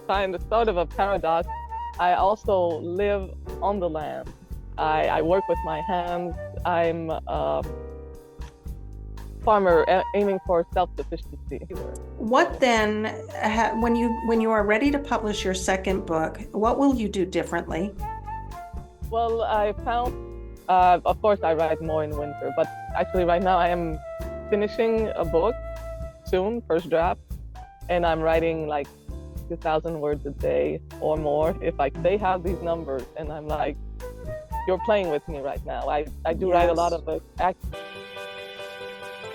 kind of sort of a paradox. I also live on the land. I work with my hands. I'm a farmer aiming for self-sufficiency. What So, then, when you are ready to publish your second book, what will you do differently? well, I found, of course, I write more in winter, but actually, right now I am finishing a book soon, first draft, and I'm writing like 2,000 words a day or more if I stay have these numbers. And I'm like, you're playing with me right now. I do write a lot Yes. of act.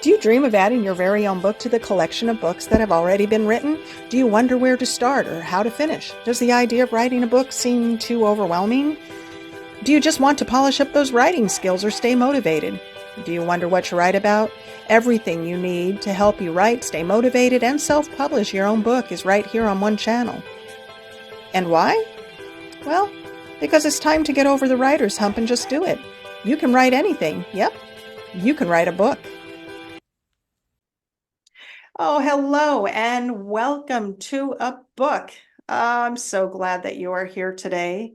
Do you dream of adding your very own book to the collection of books that have already been written? Do you wonder where to start or how to finish? Does the idea of writing a book seem too overwhelming? Do you just want to polish up those writing skills or stay motivated? Do you wonder what to write about? Everything you need to help you write, stay motivated, and self-publish your own book is right here on one channel. And why? Well, because it's time to get over the writer's hump and just do it. You can write anything. Yep, you can write a book. Oh, hello and welcome to a book. I'm so glad that you are here today.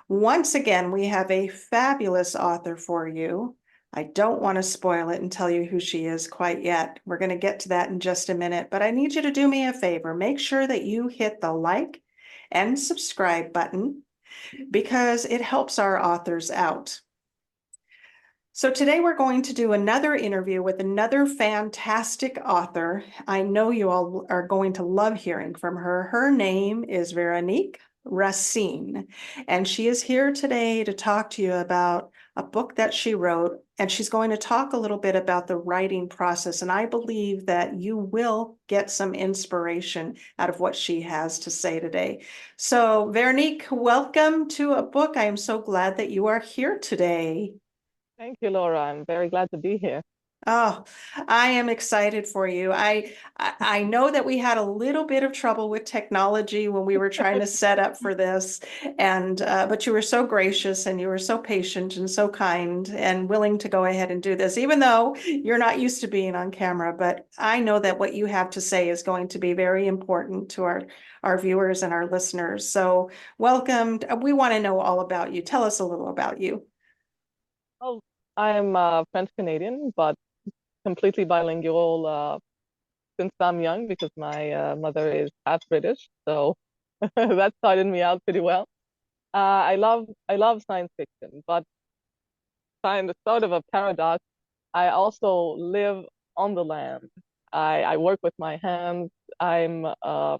Once again, we have a fabulous author for you. I don't want to spoil it and tell you who she is quite yet. We're going to get to that in just a minute, but I need you to do me a favor. Make sure that you hit the like and subscribe button because it helps our authors out. So today we're going to do another interview with another fantastic author. I know you all are going to love hearing from her. Her name is Veronique Racine, and she is here today to talk to you about a book that she wrote, and she's going to talk a little bit about the writing process. And I believe that you will get some inspiration out of what she has to say today. So Veronique, welcome to a book. I am so glad that you are here today. Thank you, Laura. I'm very glad to be here. Oh, I am excited for you. I know that we had a little bit of trouble with technology when we were trying to set up for this, and but you were so gracious and you were so patient and so kind and willing to go ahead and do this, even though you're not used to being on camera. But I know that what you have to say is going to be very important to our viewers and our listeners. So welcome. We want to know all about you. Tell us a little about you. Well, I'm French Canadian, but completely bilingual since I'm young because my mother is half British, so that started me out pretty well. I love science fiction, but kind of sort of a paradox. I also live on the land. I work with my hands. I'm a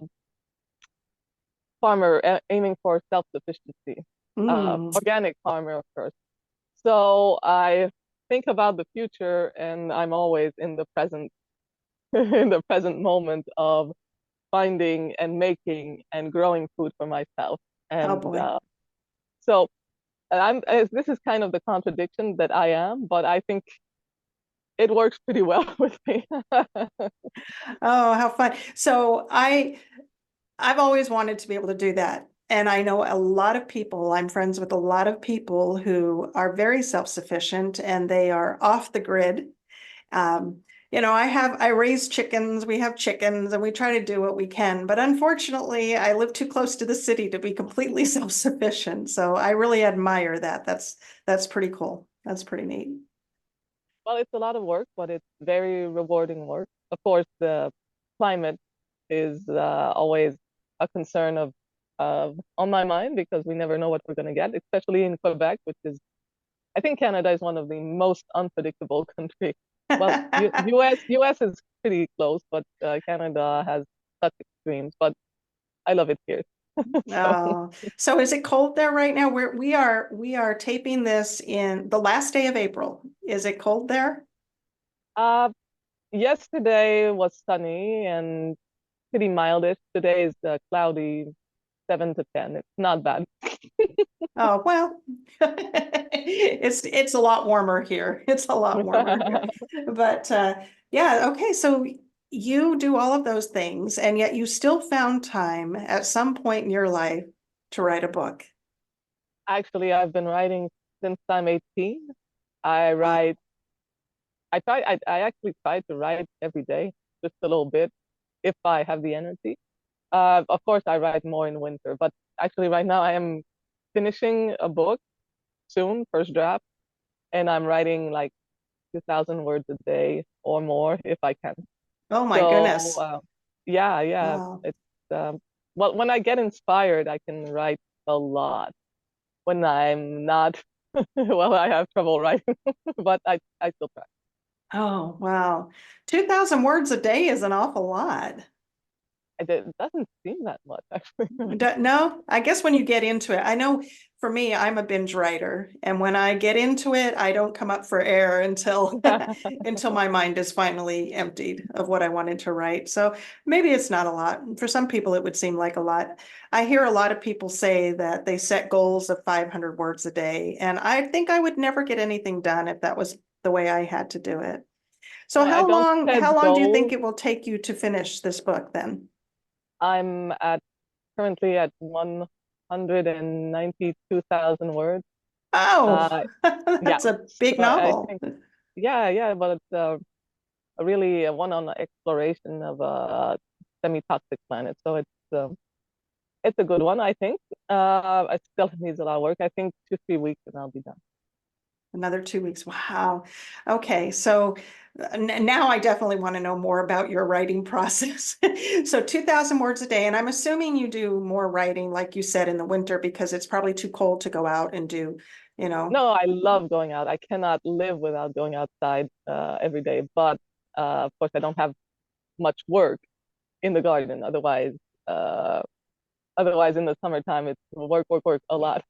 farmer aiming for self-sufficiency, Mm. organic farmer, of course. So I think about the future, and I'm always in the present, in the present moment of finding and making and growing food for myself. Oh And boy. so this is kind of the contradiction that I am, but I think it works pretty well with me. Oh, how fun. I've always wanted to be able to do that. And I know a lot of people, I'm friends with a lot of people who are very self-sufficient and they are off the grid. Um, I raise chickens, we have chickens, and we try to do what we can. But unfortunately, I live too close to the city to be completely self-sufficient. So I really admire that. That's pretty cool. That's pretty neat. Well, it's a lot of work, but it's very rewarding work. Of course, the climate is always a concern of on my mind because we never know what we're going to get, especially in Quebec, which is I think Canada is one of the most unpredictable countries. Well, US is pretty close, but Canada has such extremes. But I love it here. So, So is it cold there right now? We are taping this in the last day of April. Is it cold there? uh, yesterday was sunny and pretty mildish. Today is cloudy, 7 to 10. It's not bad. Oh, well, it's a lot warmer here. It's a lot warmer here. But yeah, okay, so you do all of those things, and yet you still found time at some point in your life to write a book. Actually, I've been writing since I'm 18. I Wow. write, I actually try to write every day, just a little bit, if I have the energy. Of course, I write more in winter, but actually, right now I am finishing a book soon, first draft, and I'm writing like 2,000 words a day or more if I can. Oh my So, goodness. yeah, yeah, Wow. it's well, when I get inspired, I can write a lot. When I'm not, well, I have trouble writing, but I still try. Oh, wow. 2,000 words a day is an awful lot. It doesn't seem that much, actually. No, I guess when you get into it, I know for me, I'm a binge writer, and when I get into it, I don't come up for air until until my mind is finally emptied of what I wanted to write. So maybe it's not a lot. For some people, it would seem like a lot. I hear a lot of people say that they set goals of 500 words a day, and I think I would never get anything done if that was the way I had to do it. So I don't set how long do you think goals. it will take you to finish this book then? I'm at currently at 192,000 words. Oh, Uh, yeah. that's a So big I novel. think, yeah, yeah, but it's a really one on the exploration of a semi-toxic planet. So it's a good one, I think. It still needs a lot of work. I think 2, 3 weeks and I'll be done. Another 2 weeks. Wow. Okay, so now I definitely want to know more about your writing process. So 2,000 words a day, and I'm assuming you do more writing, like you said, in the winter because it's probably too cold to go out and do, you know. No, I love going out. I cannot live without going outside every day. But of course, I don't have much work in the garden. Uh, otherwise in the summertime, it's work, work, work a lot.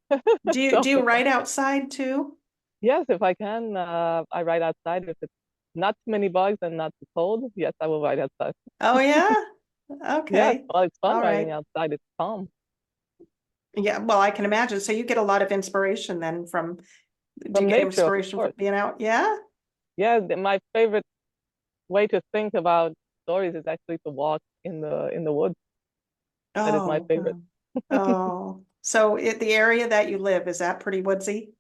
Do So you write outside too? yes, if I can, I ride outside. If it's not too many bugs and not too cold, yes, I will ride outside. Oh yeah? Yes, Okay. well, it's fun All riding right. outside. It's calm. Yeah, well, I can imagine. So you get a lot of inspiration then from, do you From get nature, of inspiration from course. being out? Yeah? Yeah, my favorite way to think about stories is actually to walk in the woods. That is my Oh, favorite. oh, oh. So the area that you live, is that pretty woodsy?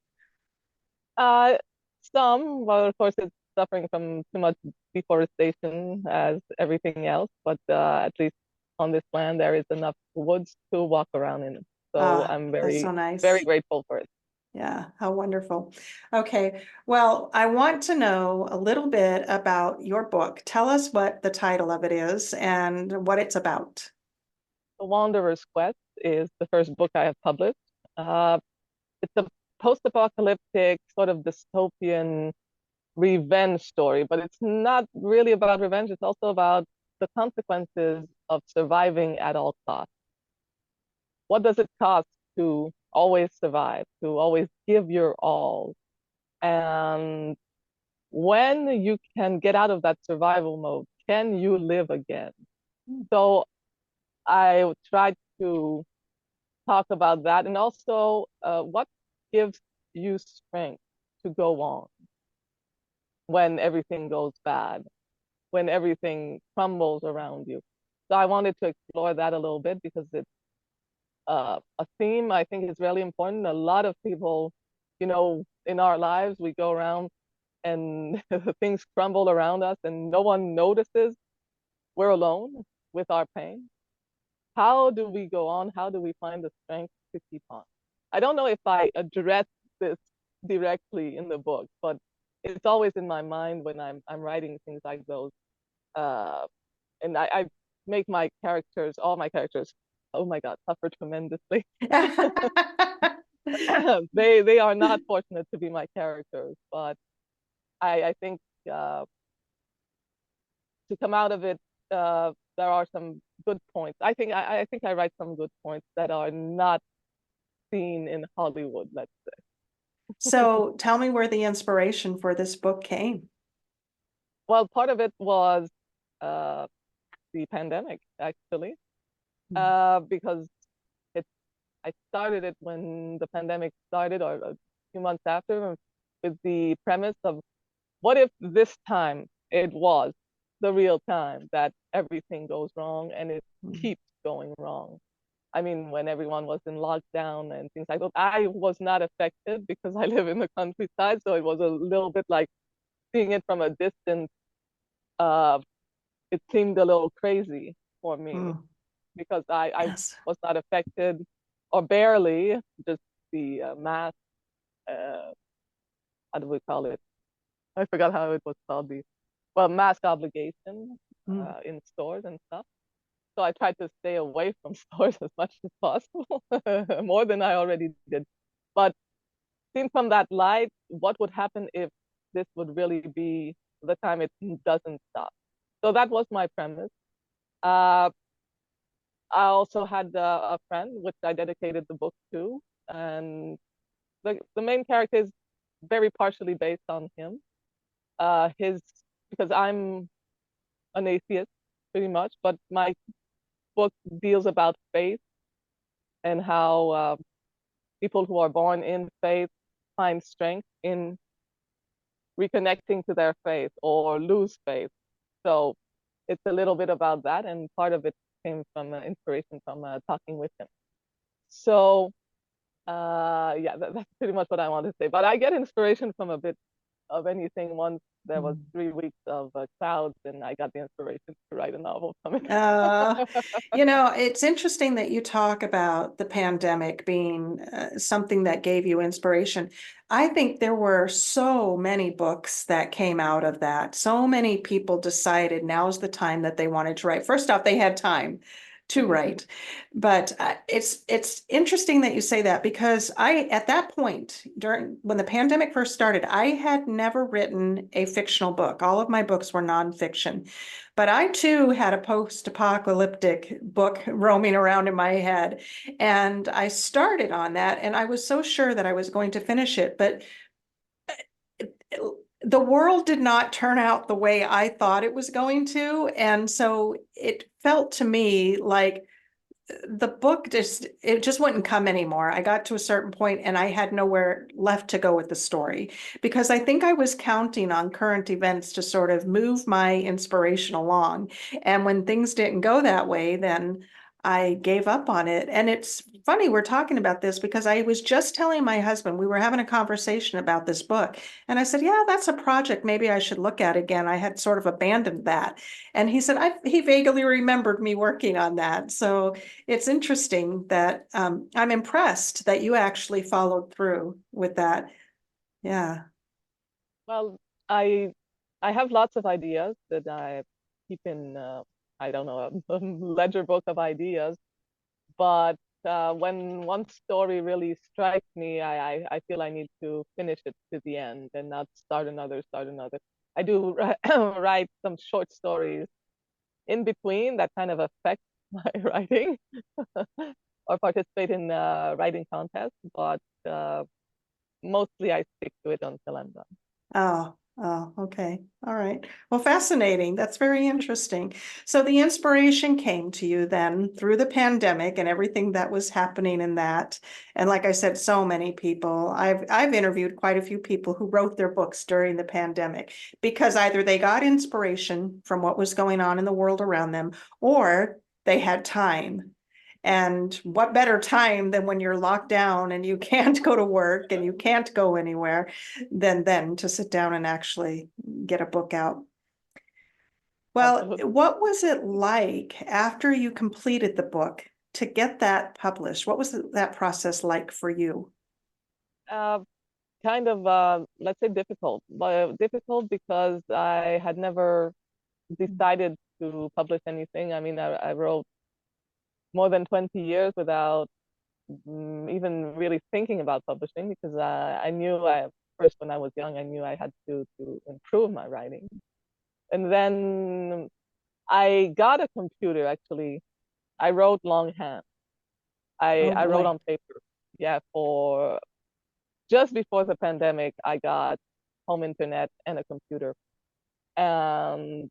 Uh, some, well, of course, it's suffering from too much deforestation as everything else, but at least on this land, there is enough woods to walk around in. So Ah, I'm that's so very, very nice. grateful for it. Yeah, how wonderful. Okay, well, I want to know a little bit about your book. Tell us what the title of it is and what it's about. The Wanderer's Quest is the first book I have published. Uh, it's a post-apocalyptic, sort of dystopian revenge story, but it's not really about revenge. It's also about the consequences of surviving at all costs. What does it cost to always survive, to always give your all? And when you can get out of that survival mode, can you live again? So I tried to talk about that and also what gives you strength to go on when everything goes bad, when everything crumbles around you. So I wanted to explore that a little bit because it's a theme I think is really important. A lot of people, in our lives, we go around and things crumble around us and no one notices we're alone with our pain. How do we go on? How do we find the strength to keep on? I don't know if I address this directly in the book, but it's always in my mind when I'm writing things like those. Uh, and I make my characters, all my characters, oh my God, suffer tremendously. They are not fortunate to be my characters, but I think to come out of it, there are some good points. I think I write some good points that are not seen in Hollywood, let's say. So tell me where the inspiration for this book came. Well, part of it was uh, the pandemic, actually, because it I started it when the pandemic started, or a few months after, with the premise of what if this time it was the real time that everything goes wrong and it Mm. keeps going wrong. I mean, when everyone was in lockdown and things like that, I was not affected because I live in the countryside, so it was a little bit like seeing it from a distance. Uh, it seemed a little crazy for me. Mm. because I Yes. was not affected, or barely, just the mass, uh, how do we call it? I forgot how it was called. Well, mask obligation Mm. in stores and stuff. So I tried to stay away from stores as much as possible, more than I already did. But seen from that light, what would happen if this would really be the time it doesn't stop? So that was my premise. Uh, I also had a friend, which I dedicated the book to, and the main character is very partially based on him. His Because I'm an atheist, pretty much, but my book deals about faith and how people who are born in faith find strength in reconnecting to their faith or lose faith. So it's a little bit about that, and part of it came from inspiration from talking with him. So yeah, that's pretty much what I want to say. But I get inspiration from a bit of anything. Once there was Mm. 3 weeks of clouds, and I got the inspiration to write a novel from it. Uh, you know, it's interesting that you talk about the pandemic being something that gave you inspiration. I think there were so many books that came out of that. So many people decided now's the time that they wanted to write. First off, they had time to write. But it's interesting that you say that, because I, at that point, during when the pandemic first started, I had never written a fictional book. All of my books were nonfiction. But I too had a post-apocalyptic book roaming around in my head. And I started on that, and I was so sure that I was going to finish it. But the world did not turn out the way I thought it was going to. And so it felt to me like the book it just wouldn't come anymore. I got to a certain point and I had nowhere left to go with the story, because I think I was counting on current events to sort of move my inspiration along. And when things didn't go that way, then I gave up on it. And it's funny we're talking about this, because I was just telling my husband, we were having a conversation about this book. And I said, yeah, that's a project maybe I should look at again. I had sort of abandoned that. And he said, he vaguely remembered me working on that. So it's interesting that I'm impressed that you actually followed through with that. Yeah. Well, I I have lots of ideas that I keep in I don't know, a ledger book of ideas. But when one story really strikes me, I feel I need to finish it to the end and not start another, start another. I do write some short stories in between that kind of affect my writing, or participate in writing contests, but mostly I stick to it until I'm done. Oh, okay. All right. Well, fascinating. That's very interesting. So the inspiration came to you then through the pandemic and everything that was happening in that. And like I said, so many people. I've interviewed quite a few people who wrote their books during the pandemic, because either they got inspiration from what was going on in the world around them, or they had time. And what better time than when you're locked down and you can't go to work and you can't go anywhere than then to sit down and actually get a book out. Well, Absolutely. what was it like after you completed the book to get that published? What was that process like for you? Uh, Kind of, let's say difficult, but difficult because I had never decided to publish anything. I mean, I wrote more than 20 years without even really thinking about publishing, because I knew first when I was young, I knew I had to improve my writing. And then I got a computer actually. I wrote longhand. Oh I wrote boy. on paper. Yeah, for just before the pandemic, I got home internet and a computer. And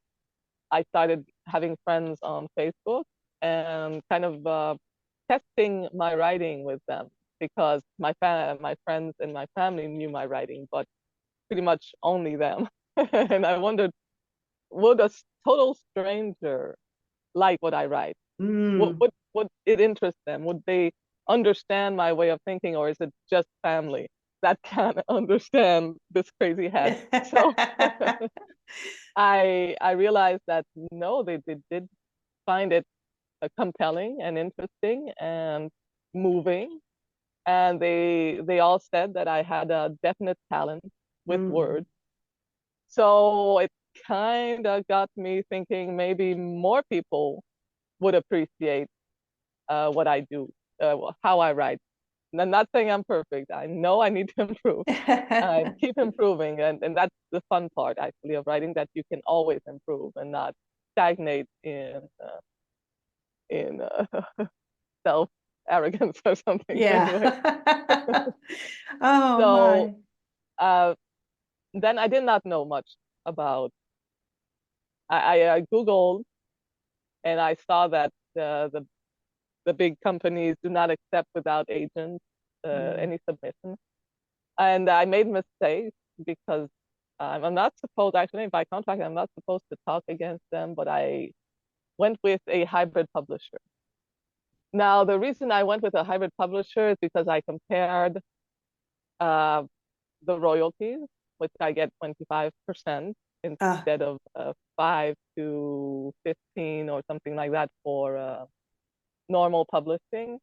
I started having friends on Facebook and kind of testing my writing with them, because my friends and my family knew my writing, but pretty much only them. And I wondered, would a total stranger like what I write? Mm. Would it interest them? Would they understand my way of thinking, or is it just family that can't understand this crazy head? So I realized that no, they did find it compelling and interesting and moving. And they all said that I had a definite talent with Mm. words. So it kind of got me thinking maybe more people would appreciate what I do, how I write. And I'm not saying I'm perfect. I know I need to improve. I keep improving, and that's the fun part actually of writing, that you can always improve and not stagnate in self arrogance or something. Anyway, Yeah. Oh so my. uh, then I did not know much about. I googled and I saw that the big companies do not accept without agents Mm. any submission, and I made mistakes because I'm not supposed, actually by contract I'm not supposed to talk against them, but I went with a hybrid publisher. Now the reason I went with a hybrid publisher is because I compared uh, the royalties, which I get 25% Uh, instead of 5 to 15 or something like that for normal publishing.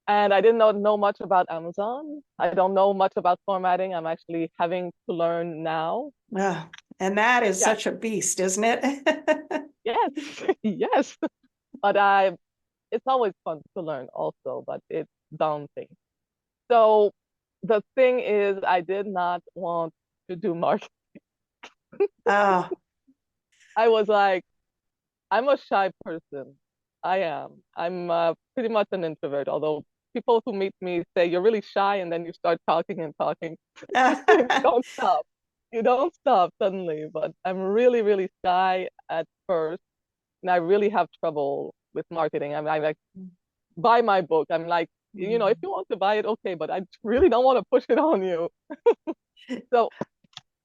And I didn't know much about Amazon. I don't know much about formatting. I'm actually having to learn now. uh, and that is Yeah, such a beast, isn't it? yes, yes. But it's always fun to learn also, but it's daunting. So the thing is, I did not want to do marketing. Oh, I was like, I'm a shy person. I am. I'm pretty much an introvert, although people who meet me say you're really shy, and then you start talking and talking. You don't stop. You don't stop suddenly, but I'm really, really shy at first, and I really have trouble with marketing. I like, buy my book. I'm like, if you want to buy it, okay, but I really don't want to push it on you. So,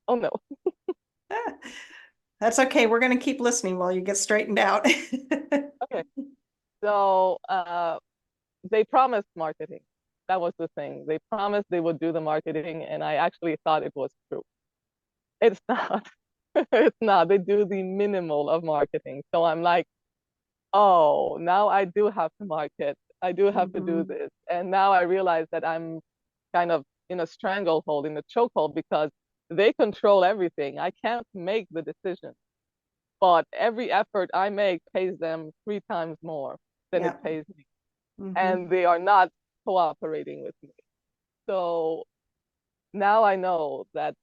oh no. That's okay. We're going to keep listening while you get straightened out. Okay. So, they promised marketing. That was the thing. They promised they would do the marketing, and I actually thought it was true. It's not. It's not. They do the minimal of marketing. So I'm like, oh, now I do have to market. I do have to do Mhm. this. And now I realize that I'm kind of in a stranglehold, in a chokehold, because they control everything. I can't make the decision, but every effort I make pays them 3 times more than it Yeah. pays me. Hmm. And they are not cooperating with me. So now I know that,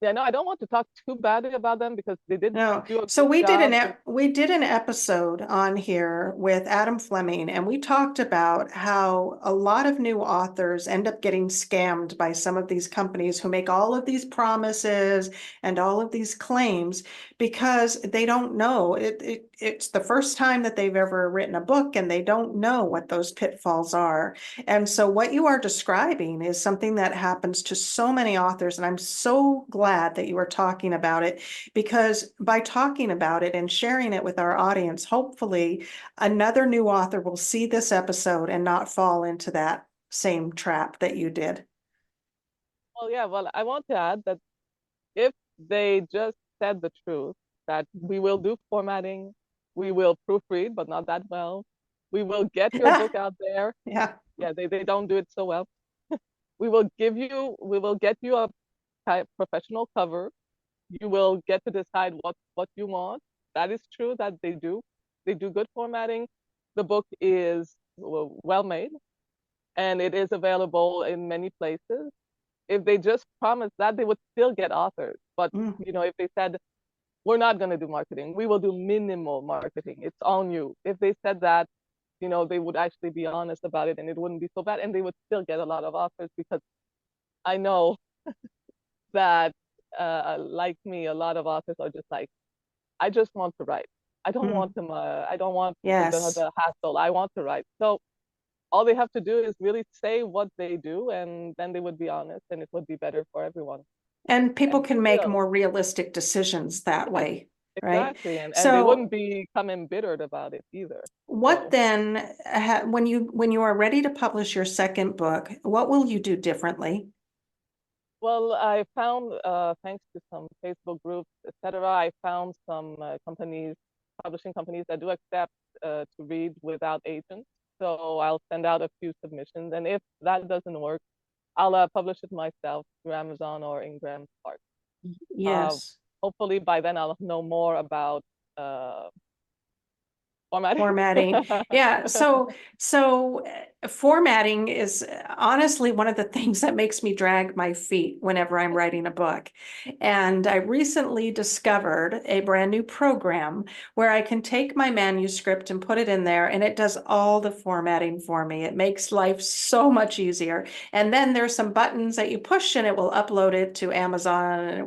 yeah, no, I don't want to talk too badly about them because they did No. do a So good job in. we did an episode on here with Adam Fleming, and we talked about how a lot of new authors end up getting scammed by some of these companies who make all of these promises and all of these claims because they don't know. It's the first time that they've ever written a book, and they don't know what those pitfalls are. And so what you are describing is something that happens to so many authors, and I'm so glad that you are talking about it, because by talking about it and sharing it with our audience, hopefully another new author will see this episode and not fall into that same trap that you did. Well, yeah, well, I want to add that if they just said the truth, that we will do formatting, we will proofread, but not that well, we will get your Yeah, book out there. yeah. Yeah, they don't do it so well. We will get you a professional cover. You will get to decide what you want. That is true that they do. They do good formatting. The book is well made, and it is available in many places. If they just promised that, they would still get authors. But Mm. if they said, we're not going to do marketing, we will do minimal marketing, it's on you. If they said that, they would actually be honest about it, and it wouldn't be so bad, and they would still get a lot of offers, because I know that, like me, a lot of authors are just like, I just want to write. I don't want Mm. them. I don't want Yes. the hassle. I want to write. So all they have to do is really say what they do, and then they would be honest, and it would be better for everyone. And people And they can make will. more realistic decisions that Yes, way, right? exactly. And they So wouldn't become embittered about it either. what So, then, when you are ready to publish your second book, what will you do differently? well, I found, thanks to some Facebook groups, etc., I found some companies publishing companies that do accept to read without agents. So I'll send out a few submissions, and if that doesn't work, I'll publish it myself through Amazon or Ingram Spark. Yes. Hopefully by then I'll know more about formatting. Formatting. Yeah. So formatting is honestly one of the things that makes me drag my feet whenever I'm writing a book. And I recently discovered a brand new program where I can take my manuscript and put it in there, and it does all the formatting for me. It makes life so much easier. And then there's some buttons that you push and it will upload it to Amazon, and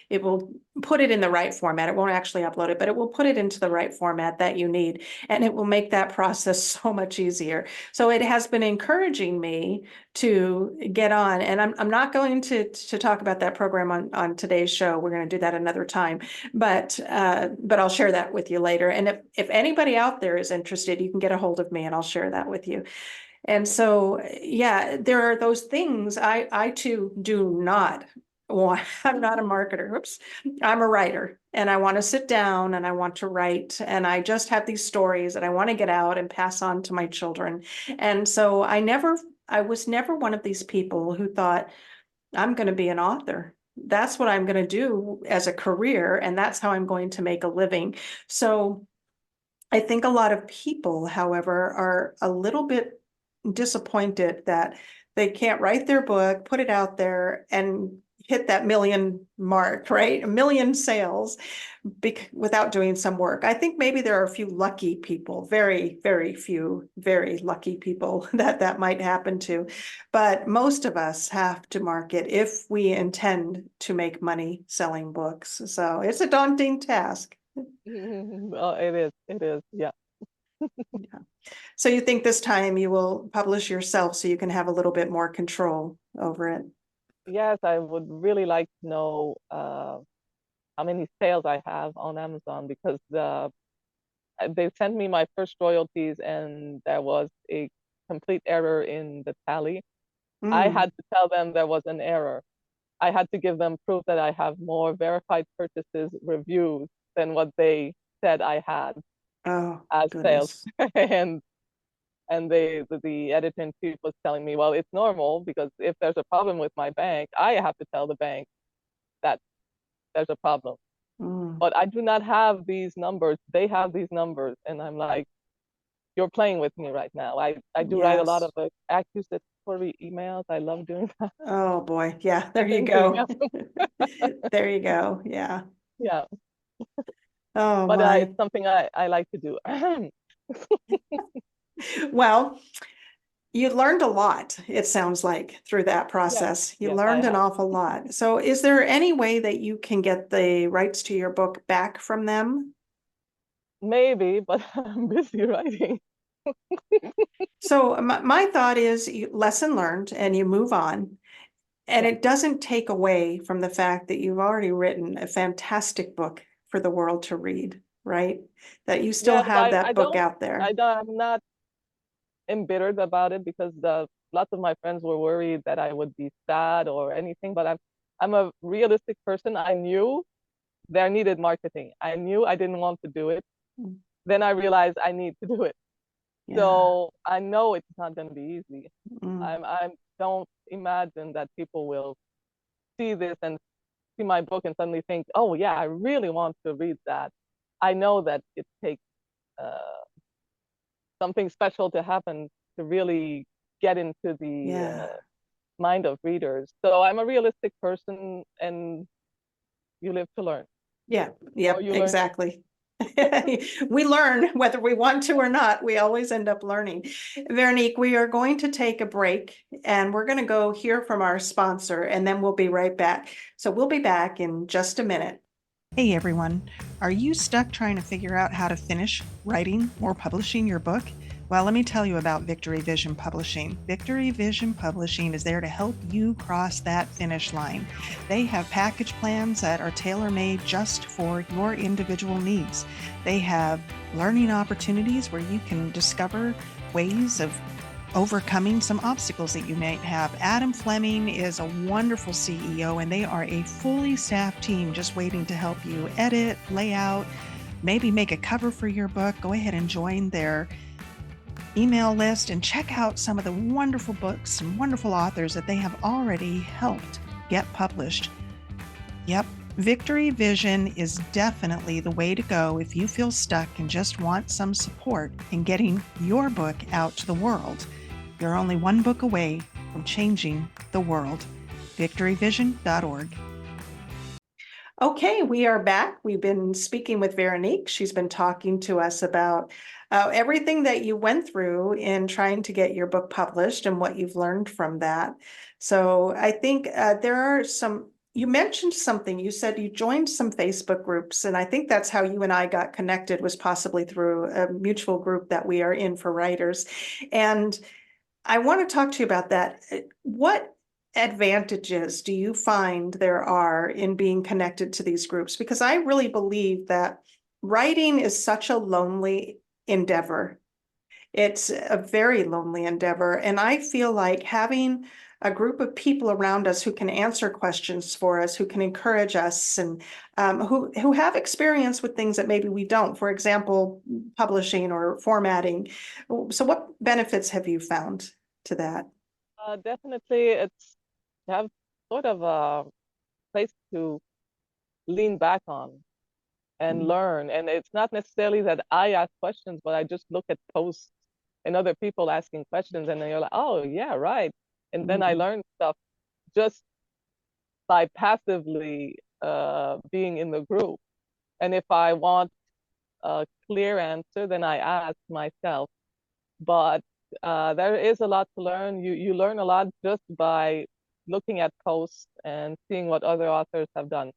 it will put it in the right format. It won't actually upload it, but it will put it into the right format that you need. And it will make that process so much easier. So it has been encouraging me to get on. And I'm not going to talk about that program on today's show. We're going to do that another time. But I'll share that with you later. And if anybody out there is interested, you can get a hold of me and I'll share that with you. And so, yeah, there are those things I too do not. Well, I'm not a marketer. Oops. I'm a writer, and I want to sit down and I want to write, and I just have these stories that I want to get out and pass on to my children. And so I was never one of these people who thought I'm going to be an author. That's what I'm going to do as a career, and that's how I'm going to make a living. So I think a lot of people, however, are a little bit disappointed that they can't write their book, put it out there, and hit that million mark, right? A million sales without doing some work. I think maybe there are a few lucky people, very, very few, very lucky people that might happen to. But most of us have to market if we intend to make money selling books. So it's a daunting task. Well, it is, yeah. Yeah. So you think this time you will publish yourself so you can have a little bit more control over it? Yes, I would really like to know how many sales I have on Amazon, because they sent me my first royalties and there was a complete error in the tally. I had to tell them there was an error. I had to give them proof that I have more verified purchases reviews than what they said I had as sales. Goodness. And the editor-in-chief was telling me, well, it's normal, because if there's a problem with my bank, I have to tell the bank that there's a problem. But I do not have these numbers. They have these numbers. And I'm like, you're playing with me right now. I do write a lot of accusatory emails. I love doing that. Oh boy. Yeah, there you go. There you go. Yeah. Yeah. Oh But my. it's something I like to do. Well, you learned a lot, it sounds like, through that process. You yes, I learned an have. awful lot. So is there any way that you can get the rights to your book back from them? Maybe, but I'm busy writing. So my thought is lesson learned, and you move on. And Yeah. it doesn't take away from the fact that you've already written a fantastic book for the world to read, right? That you still Yes, have that book out there. I'm not embittered about it, because lots of my friends were worried that I would be sad or anything, but I'm a realistic person. I knew there needed marketing. I knew I didn't want to do it. Then I realized I need to do it. Yeah. So I know it's not going to be easy. Mm. I don't imagine that people will see this and see my book and suddenly think, oh yeah, I really want to read that. I know that it takes something special to happen to really get into the Yeah. mind of readers. So I'm a realistic person, and you live to learn. Yeah. Or Yep. you learn. Exactly. We learn whether we want to or not. We always end up learning. Veronique, we are going to take a break, and we're going to go hear from our sponsor, and then we'll be right back. So we'll be back in just a minute. Hey everyone, are you stuck trying to figure out how to finish writing or publishing your book? Well, let me tell you about Victory Vision Publishing. Victory Vision Publishing is there to help you cross that finish line. They have package plans that are tailor-made just for your individual needs. They have learning opportunities where you can discover ways of overcoming some obstacles that you might have. Adam Fleming is a wonderful CEO, and they are a fully staffed team just waiting to help you edit, layout, maybe make a cover for your book, go ahead and join their email list and check out some of the wonderful books and wonderful authors that they have already helped get published. Yep, Victory Vision is definitely the way to go if you feel stuck and just want some support in getting your book out to the world. You're only one book away from changing the world. victoryvision.org. Okay, we are back. We've been speaking with Veronique. She's been talking to us about everything that you went through in trying to get your book published and what you've learned from that. So I think there are you mentioned something. You said you joined some Facebook groups, and I think that's how you and I got connected, was possibly through a mutual group that we are in for writers. And I want to talk to you about that. What advantages do you find there are in being connected to these groups? Because I really believe that writing is such a lonely endeavor. It's a very lonely endeavor. And I feel like having a group of people around us who can answer questions for us, who can encourage us, and who have experience with things that maybe we don't, for example, publishing or formatting. So what benefits have you found to that? Definitely, it's to have sort of a place to lean back on and learn. And it's not necessarily that I ask questions, but I just look at posts and other people asking questions, and then you're like, oh yeah, right. And then I learn stuff just by passively being in the group. And if I want a clear answer, then I ask myself. But there is a lot to learn. You learn a lot just by looking at posts and seeing what other authors have done.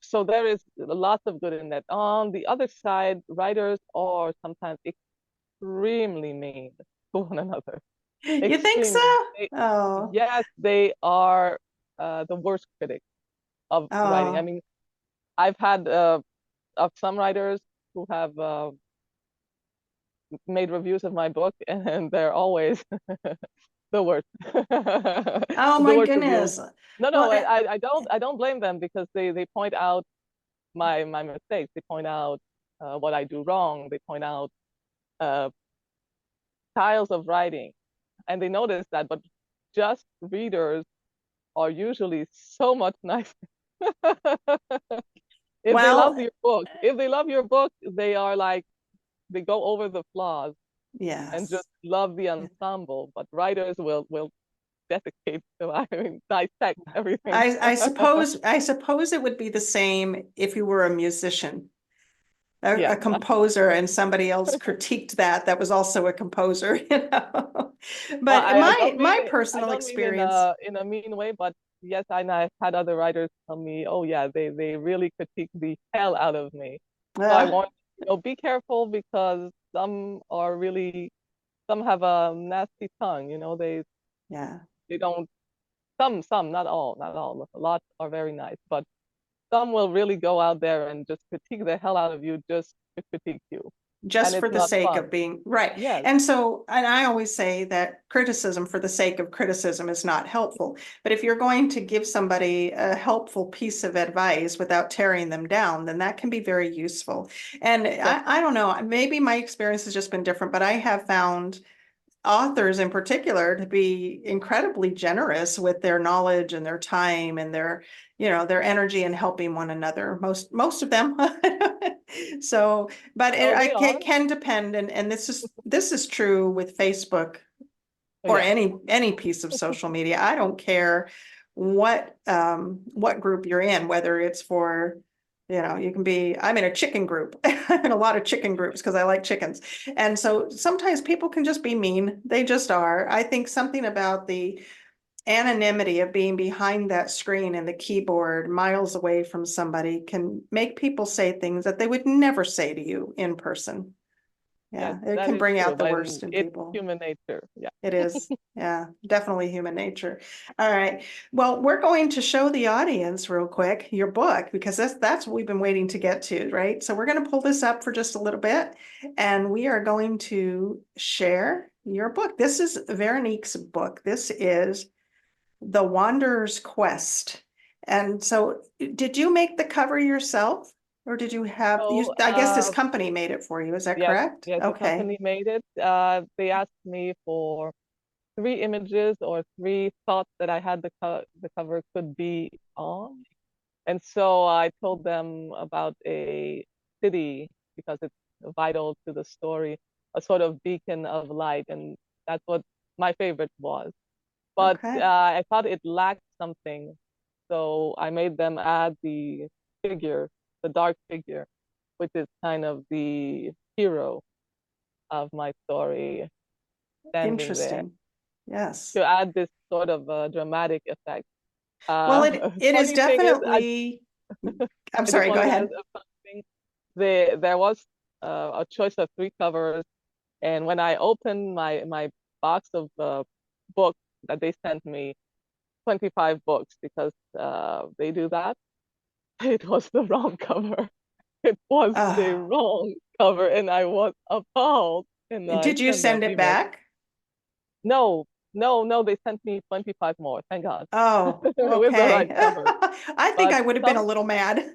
So there is lots of good in that. On the other side, writers are sometimes extremely mean to one another. You think so? Extremely. Oh, Yes, they are the worst critics of writing. I oh, mean, I've had of some writers who have made reviews of my book, and they're always the worst. oh The my worst reviews. goodness. No, Well, I don't blame them, because they point out my mistakes. They point out what I do wrong. They point out uh, styles of writing, and they notice that. But just readers are usually so much nicer. well, If they love your book, they are like, they go over the flaws and yes. just love the ensemble. But writers will desiccate, so I mean, dissect everything. I suppose it would be the same if you were a musician, a Yeah. composer, and somebody else critiqued that was also a composer, you know. Well, But my I personal don't mean in experience, a mean way, but yes, I've had other writers tell me, oh yeah, they really critique the hell out of me. So I uh, want, be careful, because some have a nasty tongue, yeah. they don't, some, not all, a lot are very nice, but some will really go out there and just critique the hell out of you just to critique you. And Just for it's the not sake fun. of being right. Yes, And I always say that criticism for the sake of criticism is not helpful. But if you're going to give somebody a helpful piece of advice without tearing them down, then that can be very useful. And yes, I don't know, maybe my experience has just been different, but I have found authors in particular to be incredibly generous with their knowledge and their time and their energy in helping one another. Most of them. So, but no, I they are. can depend, and this is true with Facebook or Yeah, any piece of social media. I don't care what group you're in, whether it's for, you can be, I'm in a chicken group. I'm in a lot of chicken groups because I like chickens. And so sometimes people can just be mean. They just are. I think something about the anonymity of being behind that screen and the keyboard miles away from somebody can make people say things that they would never say to you in person. yes, Yeah, it that can is bring true. out the But worst in it's people. human nature. Yeah. It is. Yeah, definitely human nature. All right. Well, we're going to show the audience real quick your book, because that's what we've been waiting to get to, right? So we're going to pull this up for just a little bit, and we are going to share your book. This is Veronique's book. This is The Wanderer's Quest. And so did you make the cover yourself? Or did you have, So, I guess this company made it for you, is that yes, correct? yes, the Okay. company made it. They asked me for 3 images or 3 thoughts that I had the cover could be on. And so I told them about a city because it's vital to the story, a sort of beacon of light, and that's what my favorite was. But Okay. I thought it lacked something, so I made them add the figure, the dark figure, which is kind of the hero of my story, standing there Interesting. Yes. to add this sort of dramatic effect. Well, Uh, it is funny thing is, definitely, I'm I just sorry, go want to add ahead. a funny thing. There was a choice of 3 covers, and when I opened my box of books that they sent me, 25 books, because they do that, it was the wrong cover. It was the Oh, wrong cover, and I was appalled. And I did you sent them send it emails. back? No, no, no, they sent me 25 more, thank God, Oh, with the okay. right cover. I think But I would have been a some little mad.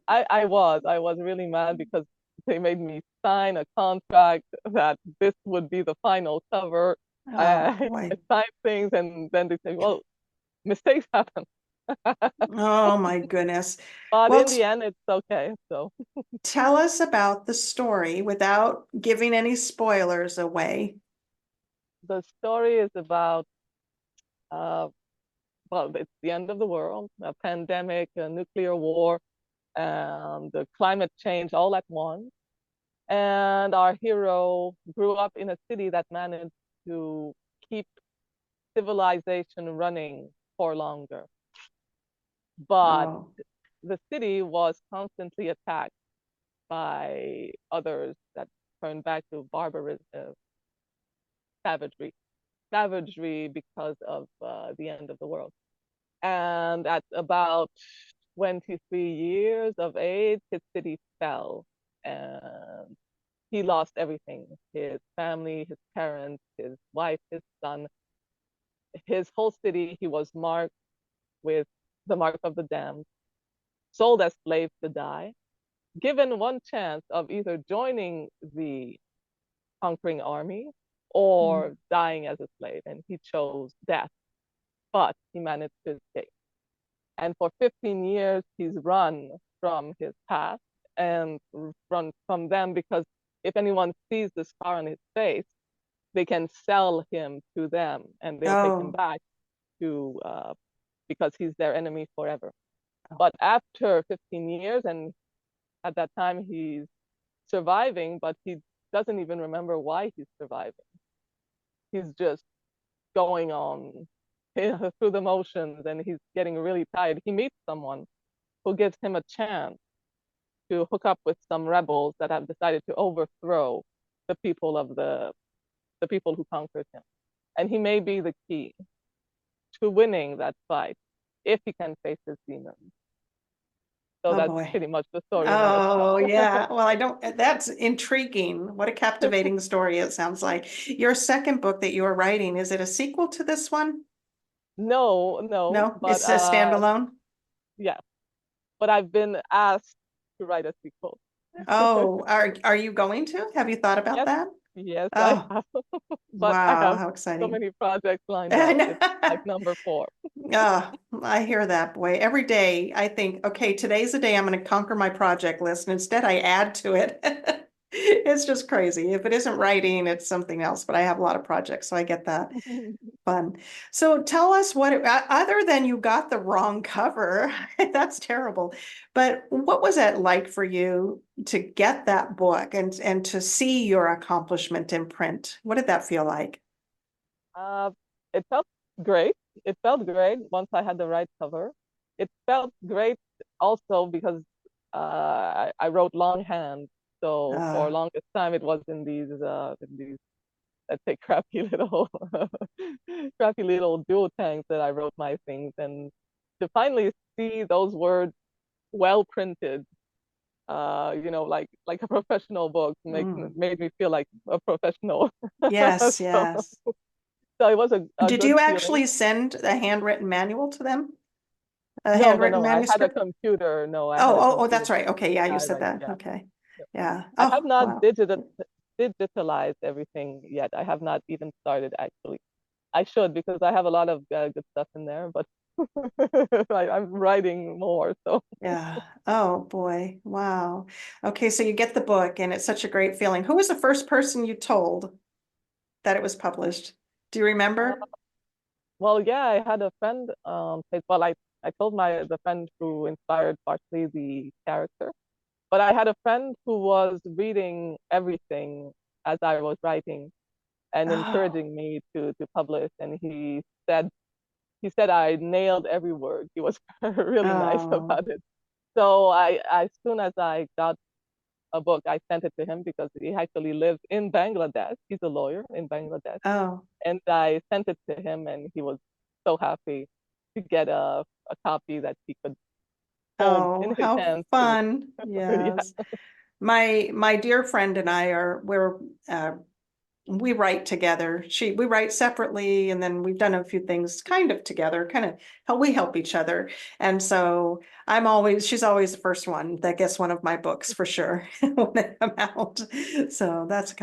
I was really mad because they made me sign a contract that this would be the final cover. Oh, I, boy. I signed things, and then they say, well, mistakes happen. Oh, my goodness. But Well, in the end, it's okay. So tell us about the story without giving any spoilers away. the story is about, uh, well, it's the end of the world, a pandemic, a nuclear war, and the climate change all at once. And our hero grew up in a city that managed to keep civilization running for longer. But Oh, the city was constantly attacked by others that turned back to barbarism, savagery, savagery because of the end of the world. And at about 23 years of age, his city fell, and he lost everything: his family, his parents, his wife, his son, his whole city. He was marked with the mark of the damned, sold as slaves to die, given one chance of either joining the conquering army or mm. dying as a slave, and he chose death, but he managed to escape. And for 15 years, he's run from his past and run from them, because if anyone sees the scar on his face, they can sell him to them and they'll take him Oh, back to, because he's their enemy forever. oh, But after 15 years, and at that time he's surviving, but he doesn't even remember why he's surviving. He's just going on through the motions, and he's getting really tired. He meets someone who gives him a chance to hook up with some rebels that have decided to overthrow the people of the people who conquered him. And he may be the key to winning that fight if he can face his demons. So oh that's boy. pretty much the story in a Oh, nutshell. yeah. Well, I don't, that's intriguing. What a captivating story it sounds like. Your second book that you are writing, is it a sequel to this one? No, no, No, but it's a standalone. yeah, but I've been asked to write a sequel. Oh, are you going to? Have you thought about Yes, that? yes, I Oh, have. But I wow, have how so exciting. many projects lined up. And It's like number 4. oh, I hear that, boy. Every day I think, okay, today's the day I'm going to conquer my project list. And instead I add to it. It's just crazy. If it isn't writing, it's something else, but I have a lot of projects, so I get that. Fun. So tell us what, other than you got the wrong cover, that's terrible. But what was it like for you to get that book and to see your accomplishment in print? What did that feel like? Uh, it felt great. It felt great once I had the right cover. It felt great also because I wrote longhand. So for Uh, longest time, it was in these, let's say, crappy little crappy little dual tanks that I wrote my things. And to finally see those words well printed, like a professional book, mm. made me feel like a professional. Yes, so yes. so it was a Did good you feeling. actually send a handwritten manual to them? A No, no, handwritten no. I had a manuscript? computer. No, I had Oh, a oh, oh, computer that's right. that Okay, yeah, you I said write. that. Yeah. Okay. Yeah. Yeah. I Oh, have not wow. digitalized everything yet. I have not even started actually. I should because I have a lot of good stuff in there, but I'm writing more. So Yeah. Oh boy. Wow. Okay, so you get the book and it's such a great feeling. Who was the first person you told that it was published? Do you uh, remember? well, yeah, I had a friend. Well, I told the friend who inspired partially the character, but I had a friend who was reading everything as I was writing and Oh, encouraging me to publish. And he said I nailed every word. He was really nice oh, about it. So as soon as I got a book, I sent it to him because he actually lives in Bangladesh. He's a lawyer in Bangladesh. oh, And I sent it to him, and he was so happy to get a copy that he could hold oh, in his how hands too. fun. Yeah. Yes. My dear friend and I uh we write together. We write separately, and then we've done a few things kind of together, kind of how we help each other. And so she's always the first one that gets one of my books for sure when they come out. So that's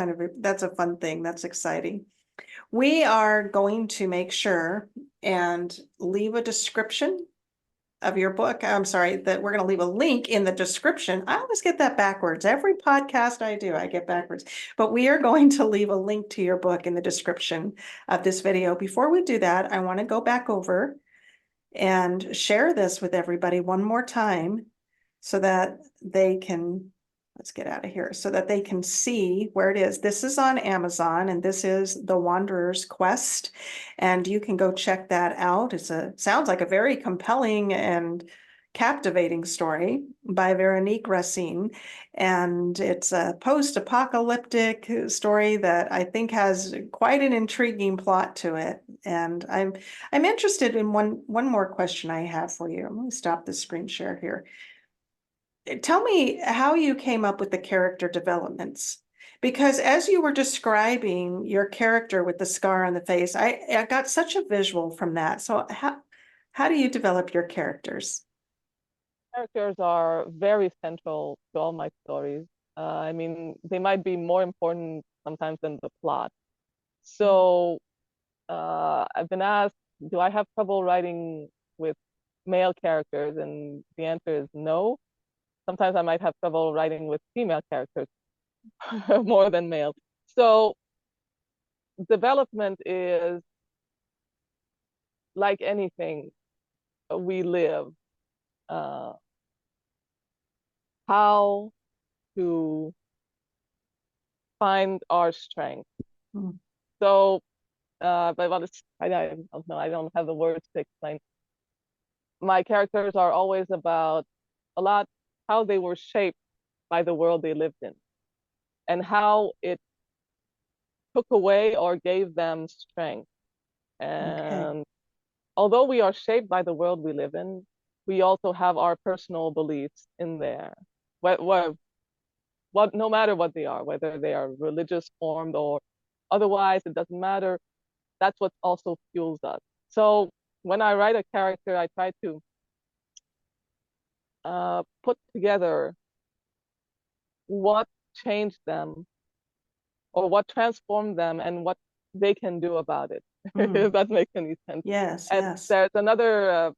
a fun thing. That's exciting. We are going to make sure and leave a description of your book. I'm sorry, that we're going to leave a link in the description. I always get that backwards. Every podcast I do, I get backwards. But we are going to leave a link to your book in the description of this video. Before we do that, I want to go back over and share this with everybody one more time so that they can, let's get out of here, so that they can see where it is. This is on Amazon, and this is The Wanderer's Quest, and you can go check that out. Sounds like a very compelling and captivating story by Veronique Racine, and it's a post-apocalyptic story that I think has quite an intriguing plot to it. And I'm interested in one more question I have for you. Let me stop the screen share here. Tell me how you came up with the character developments. Because as you were describing your character with the scar on the face, I got such a visual from that. So how do you develop your characters? Characters are very central to all my stories. I mean, they might be more important sometimes than the plot. So I've been asked, do I have trouble writing with male characters? And the answer is no. Sometimes I might have trouble writing with female characters more than male. So development is like anything we live, uh, how to find our strength. Mm, So, but well, I don't know, I don't have the words to explain. My characters are always about a lot how they were shaped by the world they lived in and how it took away or gave them strength. okay. And although we are shaped by the world we live in, we also have our personal beliefs in there. No matter what they are, whether they are religious formed or otherwise, it doesn't matter. That's what also fuels us. So when I write a character, I try to put together what changed them or what transformed them and what they can do about it, Mm, if that makes any sense. yes, And yes. there's another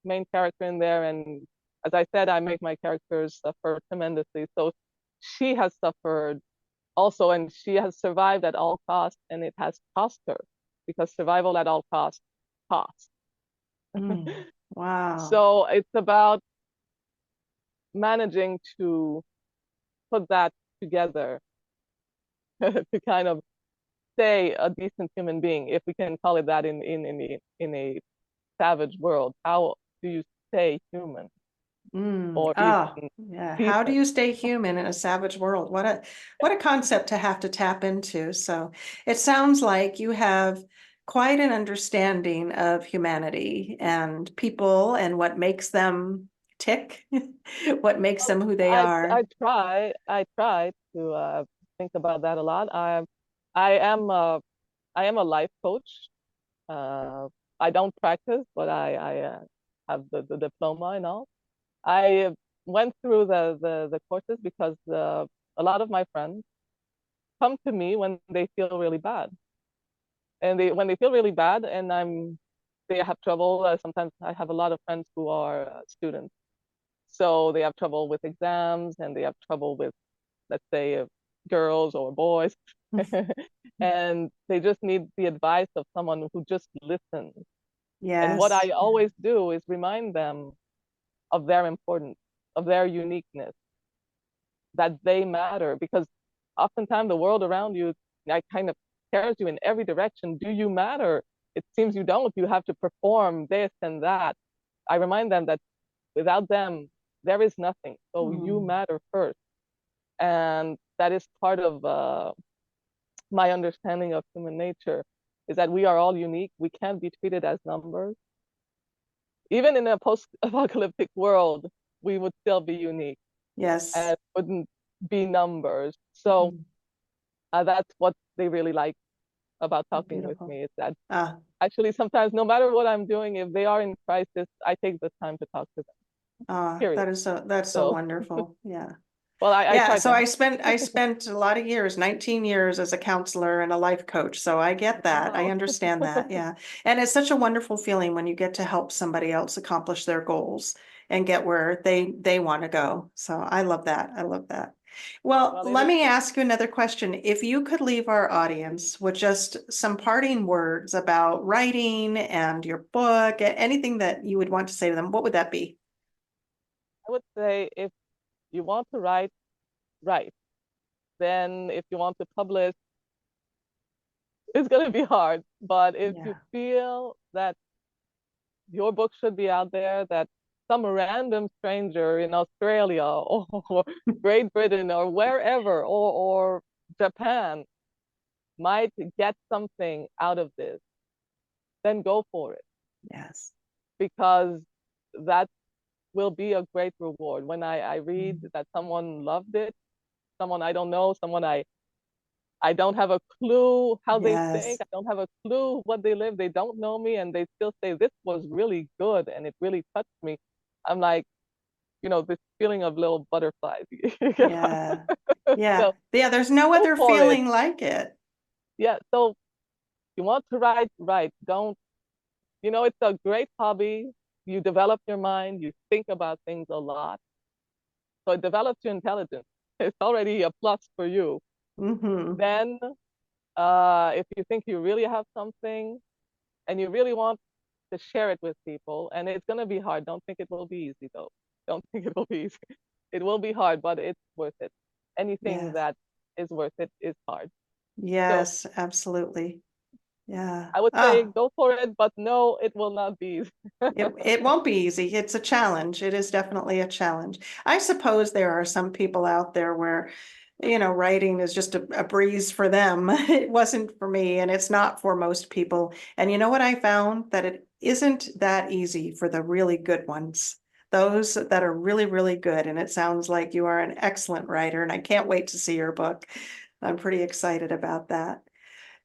main character in there, and as I said, I make my characters suffer tremendously. So she has suffered also, and she has survived at all costs, and it has cost her because survival at all costs. Mm, wow. So it's about managing to put that together to kind of stay a decent human being, if we can call it that in a savage world. How do you stay human Mm, or ah, even yeah. How do decent? you stay human in a savage world? What a concept to have to tap into. So it sounds like you have quite an understanding of humanity and people and what makes them tick, what makes them who they I are. I try to think about that a lot. I am I am a life coach. Uh, I don't practice, but I have the diploma and all. I went through the courses because a lot of my friends come to me when they feel really bad. And when they feel really bad and they have trouble. Sometimes I have a lot of friends who are students. So they have trouble with exams and they have trouble with, let's say, girls or boys. And they just need the advice of someone who just listens. And what Yes. I always do is remind them of their importance, of their uniqueness, that they matter. Because oftentimes the world around you, kind of scares you in every direction. Do you matter? It seems you don't. You have to perform this and that. I remind them that without them, there is nothing. So you matter first. And that is part of my understanding of human nature, is that we are all unique. We can't be treated as numbers. Even in a post-apocalyptic world, we would still be unique Yes. and wouldn't be numbers. So that's what they really like about talking with Beautiful. me, is that Ah, actually sometimes, no matter what I'm doing, if they are in crisis, I take the time to talk to them, period. that's so So, wonderful. Yeah. well, I Yeah, try so to help. I spent a lot of years, 19 years as a counselor and a life coach. So I get that. I Wow. understand that. Yeah. And it's such a wonderful feeling when you get to help somebody else accomplish their goals and get where they want to go. So I love that. I love that. Well, Well, it let is. me ask you another question. If you could leave our audience with just some parting words about writing and your book, anything that you would want to say to them, what would that be? I would say, if you want to write. Then if you want to publish, it's going to be hard. But if you Yeah. feel that your book should be out there, that some random stranger in Australia or Great Britain or wherever, or Japan might get something out of this, then go for it, Yes. because that will be a great reward. When I read that someone loved it, someone I don't know, someone I don't have a clue how they think. Yes. I don't have a clue what they live. They don't know me, and they still say this was really good and it really touched me. I'm like, this feeling of little butterflies. Yeah. Yeah. So Yeah. There's no go other for it. feeling like it. Yeah. So you want to write, write. Don't, it's a great hobby. You develop your mind. You think about things a lot. So it develops your intelligence. It's already a plus for you. Hmm. Then, if you think you really have something, and you really want to share it with people, and it's going to be hard. Don't think it will be easy, though. Don't think it will be easy. It will be hard, but it's worth it. Anything Yes. that is worth it is hard. So Yes, absolutely. Yeah. I would say Oh, go for it, but no, it will not be easy. it won't be easy. It's a challenge. It is definitely a challenge. I suppose there are some people out there where, writing is just a breeze for them. It wasn't for me, and it's not for most people. And you know what I found? That it isn't that easy for the really good ones. Those that are really, really good. And it sounds like you are an excellent writer, and I can't wait to see your book. I'm pretty excited about that.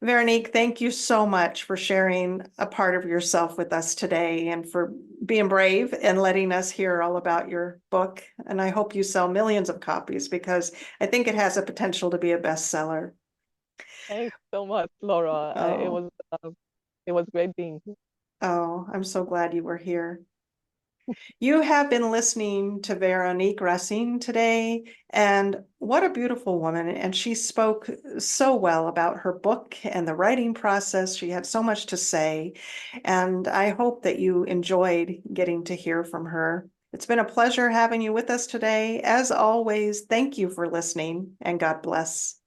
Veronique, thank you so much for sharing a part of yourself with us today and for being brave and letting us hear all about your book. And I hope you sell millions of copies because I think it has a potential to be a bestseller. Thanks so much, Laura. Oh, It was great being here. oh, I'm so glad you were here. You have been listening to Veronique Racine today, and what a beautiful woman. And she spoke so well about her book and the writing process. She had so much to say, and I hope that you enjoyed getting to hear from her. It's been a pleasure having you with us today. As always, thank you for listening, and God bless.